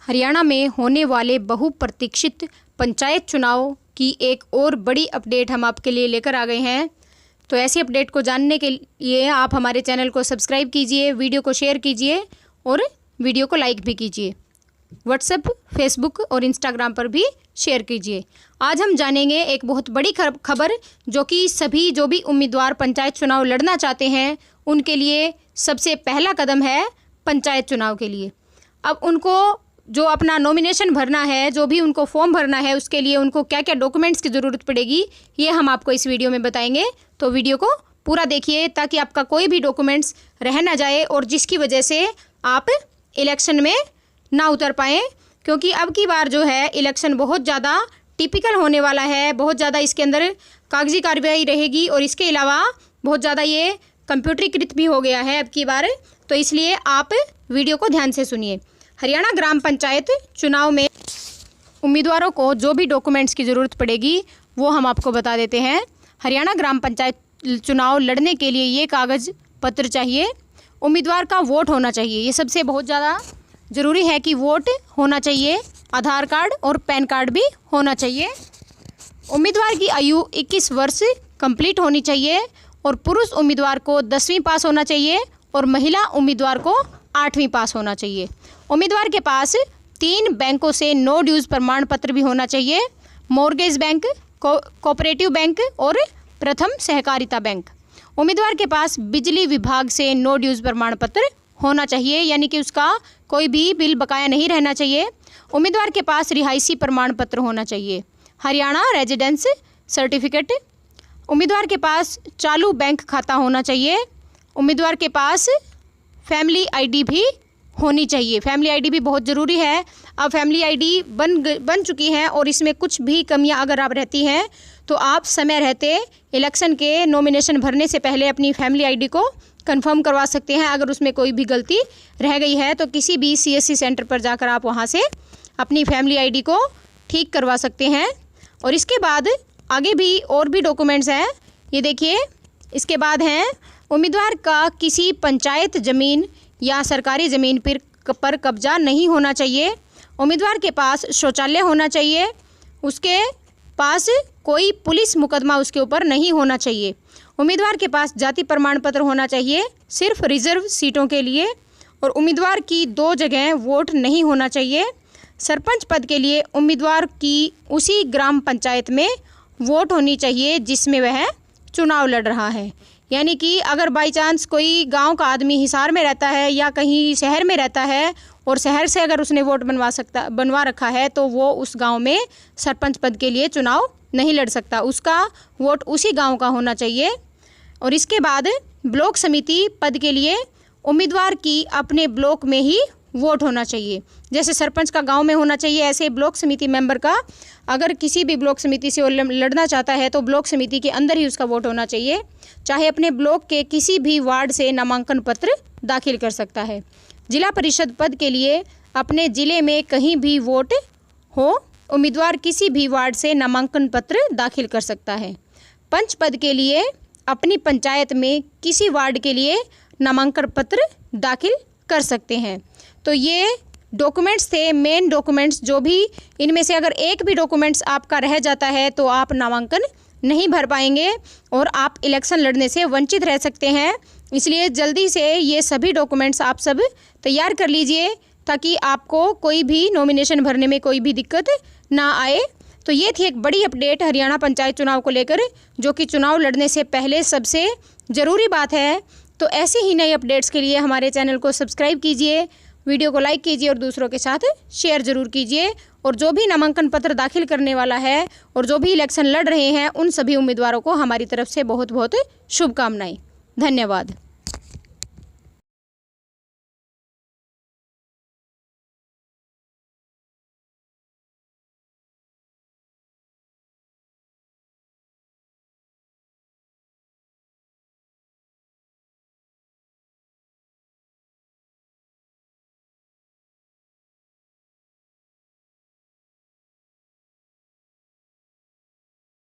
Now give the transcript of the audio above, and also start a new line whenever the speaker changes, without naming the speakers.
हरियाणा में होने वाले बहुप्रतीक्षित पंचायत चुनाव की एक और बड़ी अपडेट हम आपके लिए लेकर आ गए हैं। तो ऐसी अपडेट को जानने के लिए आप हमारे चैनल को सब्सक्राइब कीजिए, वीडियो को शेयर कीजिए और वीडियो को लाइक भी कीजिए। व्हाट्सएप, फेसबुक और इंस्टाग्राम पर भी शेयर कीजिए। आज हम जानेंगे एक बहुत बड़ी खबर जो कि सभी जो भी उम्मीदवार पंचायत चुनाव लड़ना चाहते हैं उनके लिए सबसे पहला कदम है पंचायत चुनाव के लिए। अब उनको जो अपना नॉमिनेशन भरना है, जो भी उनको फॉर्म भरना है, उसके लिए उनको क्या क्या डॉक्यूमेंट्स की ज़रूरत पड़ेगी ये हम आपको इस वीडियो में बताएंगे। तो वीडियो को पूरा देखिए ताकि आपका कोई भी डॉक्यूमेंट्स रह ना जाए और जिसकी वजह से आप इलेक्शन में ना उतर पाएँ, क्योंकि अब की बार जो है इलेक्शन बहुत ज़्यादा टिपिकल होने वाला है। बहुत ज़्यादा इसके अंदर कागजी कार्रवाई रहेगी और इसके अलावा बहुत ज़्यादा ये कंप्यूटरीकृत भी हो गया है अब की बार। तो इसलिए आप वीडियो को ध्यान से सुनिए। हरियाणा ग्राम पंचायत चुनाव में उम्मीदवारों को जो भी डॉक्यूमेंट्स की ज़रूरत पड़ेगी वो हम आपको बता देते हैं। हरियाणा ग्राम पंचायत चुनाव लड़ने के लिए ये कागज़ पत्र चाहिए। उम्मीदवार का वोट होना चाहिए, ये सबसे बहुत ज़्यादा ज़रूरी है कि वोट होना चाहिए। आधार कार्ड और पैन कार्ड भी होना चाहिए। उम्मीदवार की आयु 21 वर्ष कंप्लीट होनी चाहिए और पुरुष उम्मीदवार को 10वीं पास होना चाहिए और महिला उम्मीदवार को 8वीं पास होना चाहिए। उम्मीदवार के पास 3 बैंकों से नो ड्यूज़ प्रमाण पत्र भी होना चाहिए। मॉर्गेज बैंक, कोऑपरेटिव बैंक और प्रथम सहकारिता बैंक। उम्मीदवार के पास बिजली विभाग से नो ड्यूज़ प्रमाण पत्र होना चाहिए, यानी कि उसका कोई भी बिल बकाया नहीं रहना चाहिए। उम्मीदवार के पास रिहायशी प्रमाण पत्र होना चाहिए। Haryana residence certificate. उम्मीदवार के पास चालू बैंक खाता होना चाहिए। उम्मीदवार के पास फैमिली आईडी भी होनी चाहिए। फैमिली आईडी भी बहुत ज़रूरी है। अब फैमिली आईडी बन चुकी है और इसमें कुछ भी कमियां अगर आप रहती हैं तो आप समय रहते इलेक्शन के नॉमिनेशन भरने से पहले अपनी फैमिली आईडी को कंफर्म करवा सकते हैं। अगर उसमें कोई भी गलती रह गई है तो किसी भी सीएससी सेंटर पर जाकर आप वहां से अपनी फैमिली आईडी को ठीक करवा सकते हैं। और इसके बाद आगे भी और भी डॉक्यूमेंट्स हैं, ये देखिए। इसके बाद हैं उम्मीदवार का किसी पंचायत ज़मीन या सरकारी ज़मीन पर कब्जा नहीं होना चाहिए। उम्मीदवार के पास शौचालय होना चाहिए। उसके पास कोई पुलिस मुकदमा उसके ऊपर नहीं होना चाहिए। उम्मीदवार के पास जाति प्रमाण पत्र होना चाहिए सिर्फ रिजर्व सीटों के लिए। और उम्मीदवार की 2 जगह वोट नहीं होना चाहिए। सरपंच पद के लिए उम्मीदवार की उसी ग्राम पंचायत में वोट होनी चाहिए जिसमें वह चुनाव लड़ रहा है। यानी कि अगर बाई चांस कोई गांव का आदमी हिसार में रहता है या कहीं शहर में रहता है और शहर से अगर उसने वोट बनवा रखा है तो वो उस गांव में सरपंच पद के लिए चुनाव नहीं लड़ सकता। उसका वोट उसी गांव का होना चाहिए। और इसके बाद ब्लॉक समिति पद के लिए उम्मीदवार की अपने ब्लॉक में ही वोट होना चाहिए। जैसे सरपंच का गांव में होना चाहिए, ऐसे ब्लॉक समिति मेंबर का अगर किसी भी ब्लॉक समिति से वो लड़ना चाहता है तो ब्लॉक समिति के अंदर ही उसका वोट होना चाहिए। चाहे अपने ब्लॉक के किसी भी वार्ड से नामांकन पत्र दाखिल कर सकता है। जिला परिषद पद के लिए अपने ज़िले में कहीं भी वोट हो, उम्मीदवार किसी भी वार्ड से नामांकन पत्र दाखिल कर सकता है। पंच पद के लिए अपनी पंचायत में किसी वार्ड के लिए नामांकन पत्र दाखिल कर सकते हैं। तो ये डॉक्यूमेंट्स थे, मेन डॉक्यूमेंट्स। जो भी इनमें से अगर एक भी डॉक्यूमेंट्स आपका रह जाता है तो आप नामांकन नहीं भर पाएंगे और आप इलेक्शन लड़ने से वंचित रह सकते हैं। इसलिए जल्दी से ये सभी डॉक्यूमेंट्स आप सब तैयार कर लीजिए ताकि आपको कोई भी नॉमिनेशन भरने में कोई भी दिक्कत ना आए। तो ये थी एक बड़ी अपडेट हरियाणा पंचायत चुनाव को लेकर, जो कि चुनाव लड़ने से पहले सबसे ज़रूरी बात है। तो ऐसे ही नई अपडेट्स के लिए हमारे चैनल को सब्सक्राइब कीजिए, वीडियो को लाइक कीजिए और दूसरों के साथ शेयर ज़रूर कीजिए। और जो भी नामांकन पत्र दाखिल करने वाला है और जो भी इलेक्शन लड़ रहे हैं उन सभी उम्मीदवारों को हमारी तरफ से बहुत बहुत शुभकामनाएं। धन्यवाद।